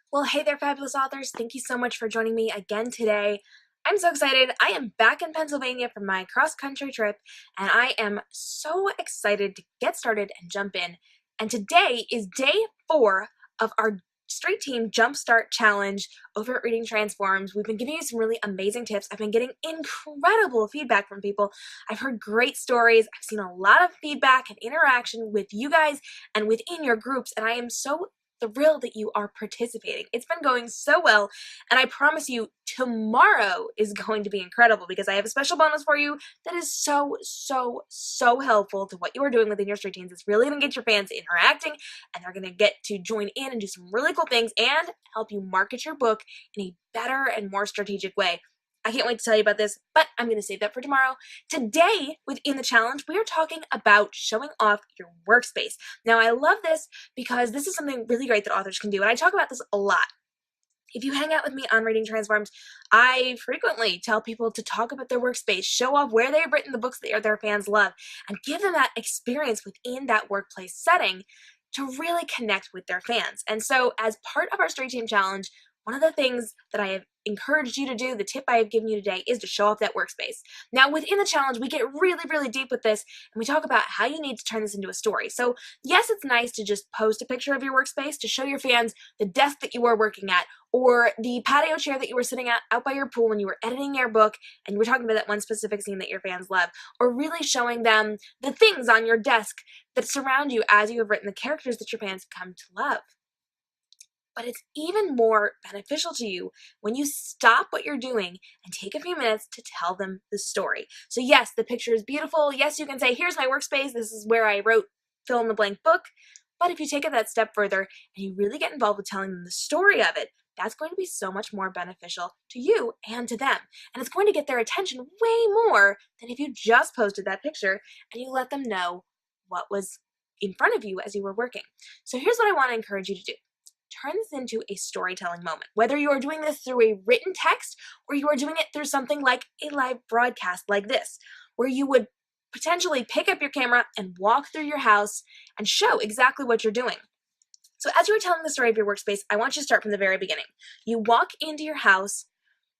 Well, hey there, fabulous authors. Thank you so much for joining me again today. I'm so excited. I am back in Pennsylvania from my cross country trip, and I am so excited to get started and jump in. And today is day 4 of our Street Team Jumpstart Challenge over at Reading Transforms. We've been giving you some really amazing tips. I've been getting incredible feedback from people. I've heard great stories. I've seen a lot of feedback and interaction with you guys and within your groups, and I am so thrilled that you are participating. It's been going so well, and I promise you tomorrow is going to be incredible because I have a special bonus for you that is so helpful to what you are doing within your street teams. It's really going to get your fans interacting, and they're going to get to join in and do some really cool things and help you market your book in a better and more strategic way. I can't wait to tell you about this, but I'm going to save that for tomorrow. Today, within the challenge, we are talking about showing off your workspace. Now, I love this because this is something really great that authors can do, and I talk about this a lot. If you hang out with me on Reading Transforms, I frequently tell people to talk about their workspace, show off where they've written the books that their fans love, and give them that experience within that workplace setting to really connect with their fans. And so, as part of our Street Team Challenge, one of the things that I have encouraged you to do, the tip I have given you today, is to show off that workspace. Now, within the challenge, we get really deep with this, and we talk about how you need to turn this into a story. So, yes, it's nice to just post a picture of your workspace to show your fans the desk that you were working at, or the patio chair that you were sitting at out by your pool when you were editing your book, and you were talking about that one specific scene that your fans love, or really showing them the things on your desk that surround you as you have written the characters that your fans come to love. But it's even more beneficial to you when you stop what you're doing and take a few minutes to tell them the story. So yes, the picture is beautiful. Yes, you can say, here's my workspace. This is where I wrote fill in the blank book. But if you take it that step further and you really get involved with telling them the story of it, that's going to be so much more beneficial to you and to them. And it's going to get their attention way more than if you just posted that picture and you let them know what was in front of you as you were working. So here's what I want to encourage you to do. Turn this into a storytelling moment. Whether you are doing this through a written text or you are doing it through something like a live broadcast like this, where you would potentially pick up your camera and walk through your house and show exactly what you're doing. So as you are telling the story of your workspace, I want you to start from the very beginning. You walk into your house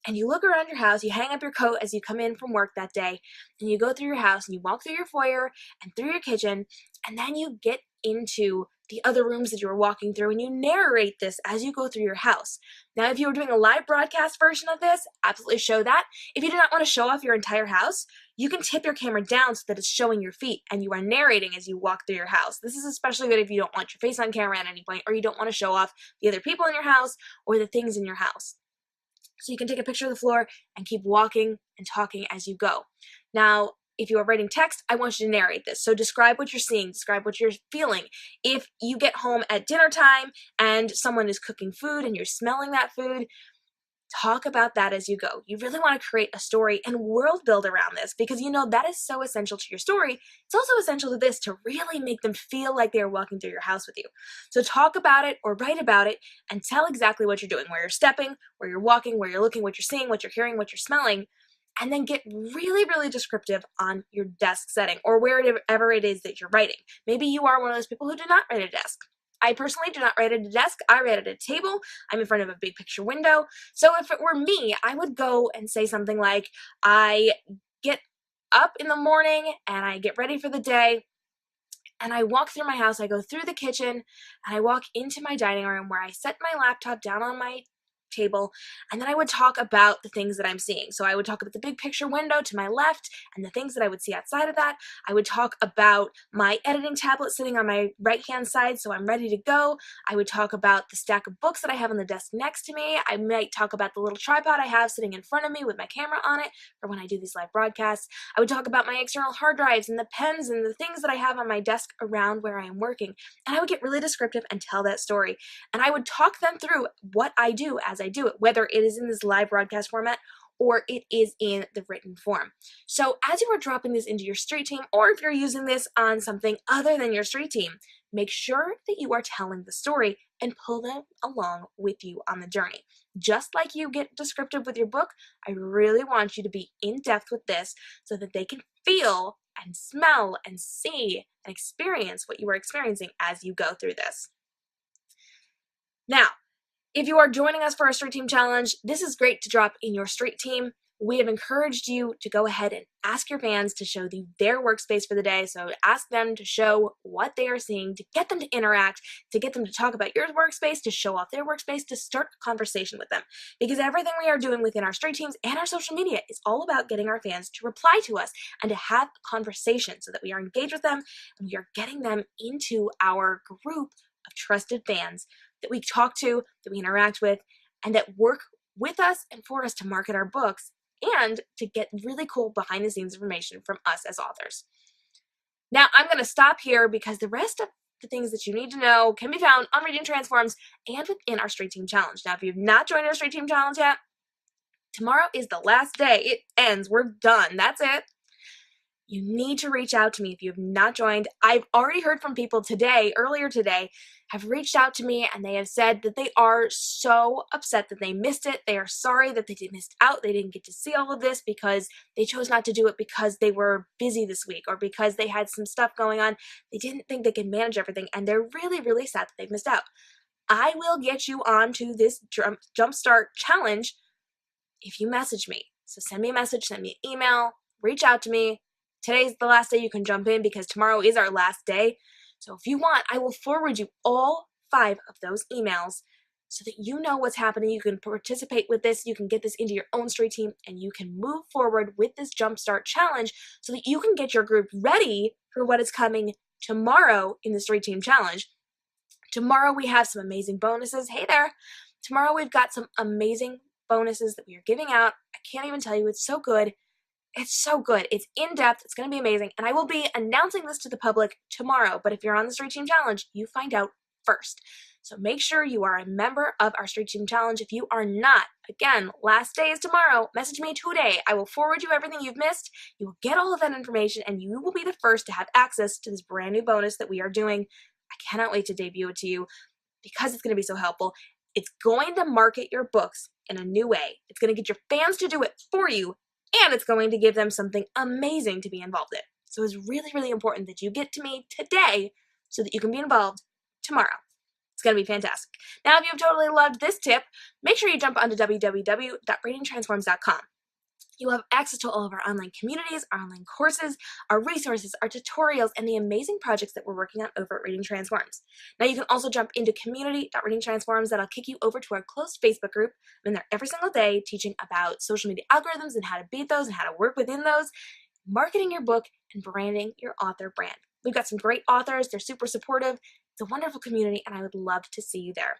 and you look around your house, you hang up your coat as you come in from work that day, and you go through your house and you walk through your foyer and through your kitchen, and then you get into the other rooms that you were walking through and you narrate this as you go through your house. Now, if you were doing a live broadcast version of this, absolutely show that. If you do not want to show off your entire house, you can tip your camera down so that it's showing your feet and you are narrating as you walk through your house. This is especially good if you don't want your face on camera at any point or you don't want to show off the other people in your house or the things in your house. So you can take a picture of the floor and keep walking and talking as you go. Now, if you are writing text, I want you to narrate this. So describe what you're seeing, describe what you're feeling. If you get home at dinner time and someone is cooking food and you're smelling that food, talk about that as you go. You really want to create a story and world build around this because you know that is so essential to your story. It's also essential to this to really make them feel like they're walking through your house with you. So talk about it or write about it and tell exactly what you're doing, where you're stepping, where you're walking, where you're looking, what you're seeing, what you're hearing, what you're smelling, and then get really descriptive on your desk setting or wherever it is that you're writing. Maybe you are one of those people who do not write at a desk. I personally do not write at a desk. I write at a table. I'm in front of a big picture window. So if it were me, I would go and say something like, I get up in the morning and I get ready for the day and I walk through my house. I go through the kitchen and I walk into my dining room where I set my laptop down on my table, and then I would talk about the things that I'm seeing. So I would talk about the big picture window to my left and the things that I would see outside of that. I would talk about my editing tablet sitting on my right hand side so I'm ready to go. I would talk about the stack of books that I have on the desk next to me. I might talk about the little tripod I have sitting in front of me with my camera on it for when I do these live broadcasts. I would talk about my external hard drives and the pens and the things that I have on my desk around where I am working. And I would get really descriptive and tell that story. And I would talk them through what I do as I do it, whether it is in this live broadcast format or it is in the written form. So as you are dropping this into your street team, or if you're using this on something other than your street team, make sure that you are telling the story and pull them along with you on the journey. Just like you get descriptive with your book, I really want you to be in depth with this so that they can feel and smell and see and experience what you are experiencing as you go through this. Now, If you are joining us for our Street Team Challenge, this is great to drop in your street team. We have encouraged you to go ahead and ask your fans to show their workspace for the day. So ask them to show what they are seeing, to get them to interact, to get them to talk about your workspace, to show off their workspace, to start a conversation with them. Because everything we are doing within our street teams and our social media is all about getting our fans to reply to us and to have a conversation so that we are engaged with them and we are getting them into our group of trusted fans that we talk to, that we interact with, and that work with us and for us to market our books and to get really cool behind the scenes information from us as authors. Now, I'm going to stop here because the rest of the things that you need to know can be found on Reading Transforms and within our Street Team Challenge. Now, if you've not joined our Street Team Challenge yet, tomorrow is the last day. It ends. We're done. That's it. You need to reach out to me if you have not joined. I've already heard from people earlier today, have reached out to me and they have said that they are so upset that they missed it. They are sorry that they missed out. They didn't get to see all of this because they chose not to do it because they were busy this week or because they had some stuff going on. They didn't think they could manage everything and they're really, really sad that they've missed out. I will get you onto this Jumpstart Challenge if you message me. So send me a message, send me an email, reach out to me. Today's the last day you can jump in because tomorrow is our last day. So if you want, I will forward you all 5 of those emails so that you know what's happening. You can participate with this. You can get this into your own street team and you can move forward with this Jumpstart Challenge so that you can get your group ready for what is coming tomorrow in the Street Team Challenge. Tomorrow we have some amazing bonuses. Hey there. Tomorrow we've got some amazing bonuses that we are giving out. I can't even tell you, it's so good. It's so good. It's in-depth. It's going to be amazing. And I will be announcing this to the public tomorrow. But if you're on the Street Team Challenge, you find out first. So make sure you are a member of our Street Team Challenge. If you are not, again, last day is tomorrow. Message me today. I will forward you everything you've missed. You will get all of that information and you will be the first to have access to this brand new bonus that we are doing. I cannot wait to debut it to you because it's going to be so helpful. It's going to market your books in a new way. It's going to get your fans to do it for you. And it's going to give them something amazing to be involved in. So it's really, really important that you get to me today so that you can be involved tomorrow. It's going to be fantastic. Now, if you have totally loved this tip, make sure you jump onto www.readingtransforms.com. You have access to all of our online communities, our online courses, our resources, our tutorials, and the amazing projects that we're working on over at Reading Transforms. Now you can also jump into community.readingtransforms. That'll kick you over to our closed Facebook group. I'm in there every single day teaching about social media algorithms and how to beat those and how to work within those, marketing your book, and branding your author brand. We've got some great authors. They're super supportive. It's a wonderful community, and I would love to see you there.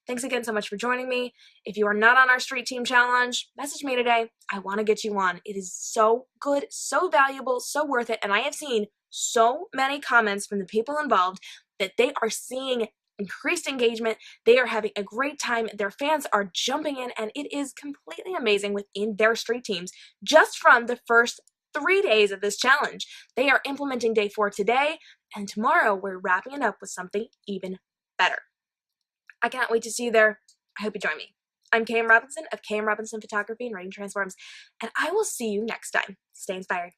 Thanks again so much for joining me. If you are not on our Street Team Challenge, message me today. I want to get you on. It is so good, so valuable, so worth it. And I have seen so many comments from the people involved that they are seeing increased engagement. They are having a great time. Their fans are jumping in, and it is completely amazing within their street teams just from the first 3 days of this challenge. They are implementing day 4 today, and tomorrow we're wrapping it up with something even better. I cannot wait to see you there. I hope you join me. I'm KM Robinson of KM Robinson Photography and Reading Transforms, and I will see you next time. Stay inspired.